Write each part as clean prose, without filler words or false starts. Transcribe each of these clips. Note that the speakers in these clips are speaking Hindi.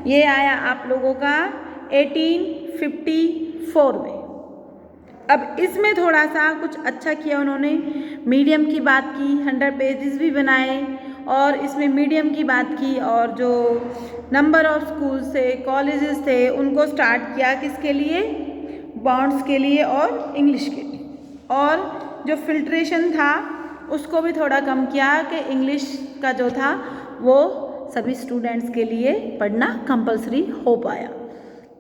ये आया आप लोगों का 1854 में। अब इसमें थोड़ा सा कुछ अच्छा किया उन्होंने, मीडियम की बात की, 100 पेजेस भी बनाए और इसमें मीडियम की बात की और जो नंबर ऑफ स्कूल्स थे, कॉलेजेस थे, उनको स्टार्ट किया किसके लिए, बॉन्ड्स के लिए और इंग्लिश के लिए। और जो फिल्ट्रेशन था उसको भी थोड़ा कम किया कि इंग्लिश का जो था वो सभी स्टूडेंट्स के लिए पढ़ना कंपलसरी हो पाया।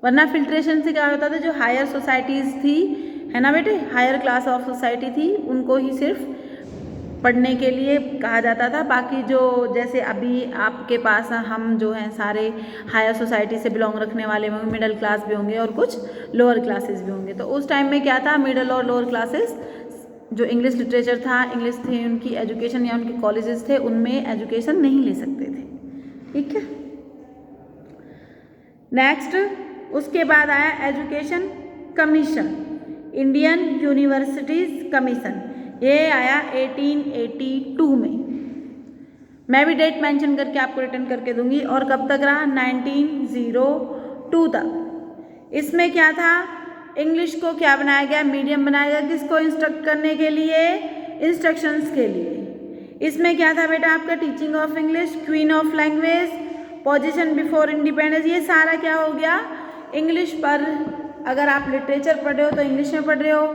वरना फिल्ट्रेशन से क्या होता था, जो हायर सोसाइटीज़ थी, है ना बेटे, हायर क्लास ऑफ सोसाइटी थी, उनको ही सिर्फ पढ़ने के लिए कहा जाता था। बाकी जो जैसे अभी आपके पास हम जो हैं सारे हायर सोसाइटी से बिलोंग रखने वाले होंगे, मिडिल क्लास भी होंगे और कुछ लोअर क्लासेस भी होंगे। तो उस टाइम में क्या था, मिडिल और लोअर क्लासेस जो इंग्लिश लिटरेचर था, इंग्लिश थे, उनकी एजुकेशन या उनके कॉलेजेस थे, उनमें एजुकेशन नहीं ले सकते थे। ठीक है, नेक्स्ट उसके बाद आया education commission, Indian universities commission. ये आया 1882 में। मैं भी डेट मेंशन करके आपको रिटर्न करके दूंगी। और कब तक रहा, 1902 तक। इसमें क्या था, इंग्लिश को क्या बनाया गया, मीडियम बनाया गया, किसको इंस्ट्रक्ट करने के लिए, इंस्ट्रक्शंस के लिए। इसमें क्या था बेटा आपका, teaching of English, queen of language, position before independence, ये सारा क्या हो गया, इंग्लिश पर। अगर आप लिटरेचर पढ़ रहे हो तो इंग्लिश में पढ़ रहे हो,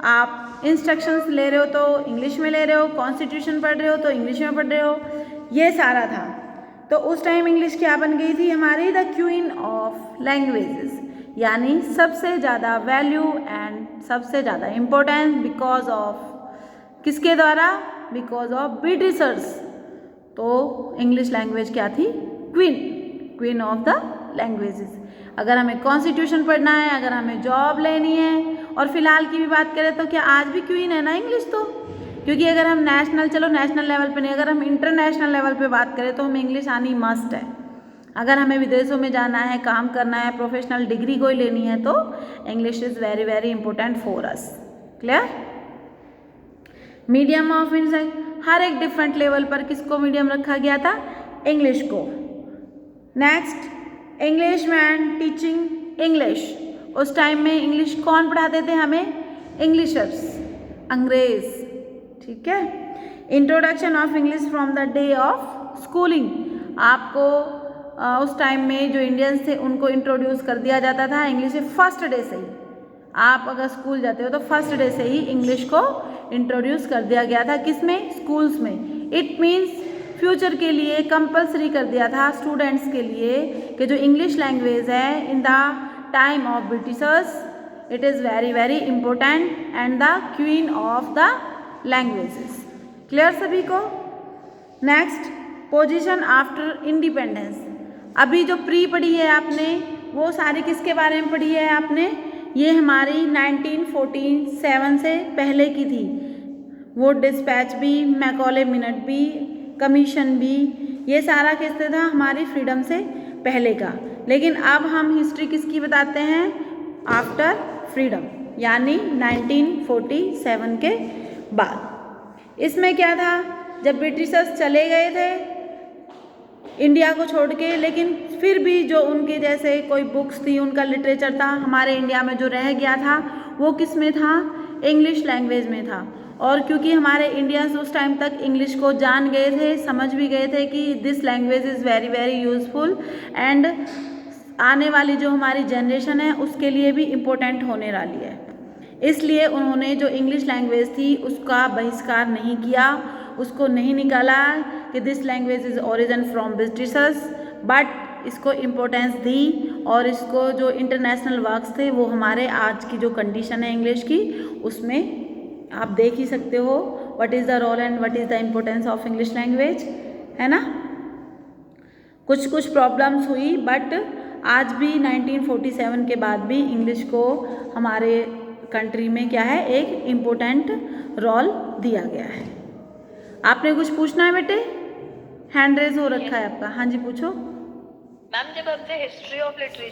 आप इंस्ट्रक्शंस ले रहे हो तो इंग्लिश में ले रहे हो, कॉन्स्टिट्यूशन पढ़ रहे हो तो इंग्लिश में पढ़ रहे हो, ये सारा था। तो उस टाइम इंग्लिश क्या बन गई थी हमारी, द क्वीन ऑफ लैंग्वेजेस, यानी सबसे ज़्यादा वैल्यू एंड सबसे ज़्यादा इम्पोर्टेंस बिकॉज ऑफ किसके द्वारा, बिकॉज ऑफ ब्रिटिशर्स। तो इंग्लिश लैंग्वेज क्या थी, queen, queen of the languages. अगर हमें कॉन्स्टिट्यूशन पढ़ना है, अगर हमें जॉब लेनी है, और फिलहाल की भी बात करें तो क्या आज भी क्वीन है ना इंग्लिश तो, क्योंकि अगर हम नेशनल, चलो नेशनल लेवल पे नहीं, अगर हम इंटरनेशनल लेवल पे बात करें तो हमें इंग्लिश आनी मस्ट है। अगर हमें विदेशों में जाना है, काम करना है, प्रोफेशनल डिग्री कोई लेनी है तो English is very very important for us. Clear, medium of English, हर एक डिफरेंट लेवल पर किसको मीडियम रखा गया था, इंग्लिश को। Next, English man teaching English. उस टाइम में इंग्लिश कौन पढ़ाते थे हमें, इंग्लिशर्स, अंग्रेज। ठीक है, introduction of English from the day of schooling, आपको उस टाइम में जो इंडियंस थे उनको इंट्रोड्यूस कर दिया जाता था इंग्लिश फर्स्ट डे से ही। आप अगर स्कूल जाते हो तो फर्स्ट डे से ही इंग्लिश को इंट्रोड्यूस कर दिया गया था, किसमें, स्कूल्स में। इट मीन्स फ्यूचर के लिए कंपलसरी कर दिया था स्टूडेंट्स के लिए कि जो इंग्लिश लैंग्वेज है in the time of Britishers, it is very very important and the queen of the languages. Clear सभी को। Next, position after independence. अभी जो प्री पढ़ी है आपने वो सारी किसके बारे में पढ़ी है आपने, ये हमारी 1947 से पहले की थी। वो डिस्पैच भी, मैकॉले मिनट भी, कमीशन भी, ये सारा किससे था, हमारी फ्रीडम से पहले का। लेकिन अब हम हिस्ट्री किसकी बताते हैं, आफ्टर फ्रीडम, यानी 1947 के बाद। इसमें क्या था, जब ब्रिटिशर्स चले गए थे इंडिया को छोड़ के, लेकिन फिर भी जो उनके जैसे कोई बुक्स थी, उनका लिटरेचर था, हमारे इंडिया में जो रह गया था वो किस में था, इंग्लिश लैंग्वेज में था। और क्योंकि हमारे इंडियंस उस टाइम तक इंग्लिश को जान गए थे, समझ भी गए थे कि this language is very very useful and आने वाली जो हमारी जनरेशन है उसके लिए भी इम्पोर्टेंट होने वाली है, इसलिए उन्होंने जो इंग्लिश लैंग्वेज थी उसका बहिष्कार नहीं किया, उसको नहीं निकाला कि this language is origin from Britishers, but इसको इम्पोर्टेंस दी। और इसको जो इंटरनेशनल वर्क्स थे वो हमारे आज की जो कंडीशन है इंग्लिश की, उसमें आप देख ही सकते हो what is the role and what is the importance of English language, है ना। कुछ कुछ प्रॉब्लम्स हुई बट आज भी 1947 के बाद भी इंग्लिश को हमारे कंट्री में क्या है, एक इम्पोर्टेंट रोल दिया गया है। आपने कुछ पूछना है बेटे, हैंड रेज हो रखा है आपका, हाँ जी पूछो। मैम जब हमसे हिस्ट्री ऑफ लिटरेचर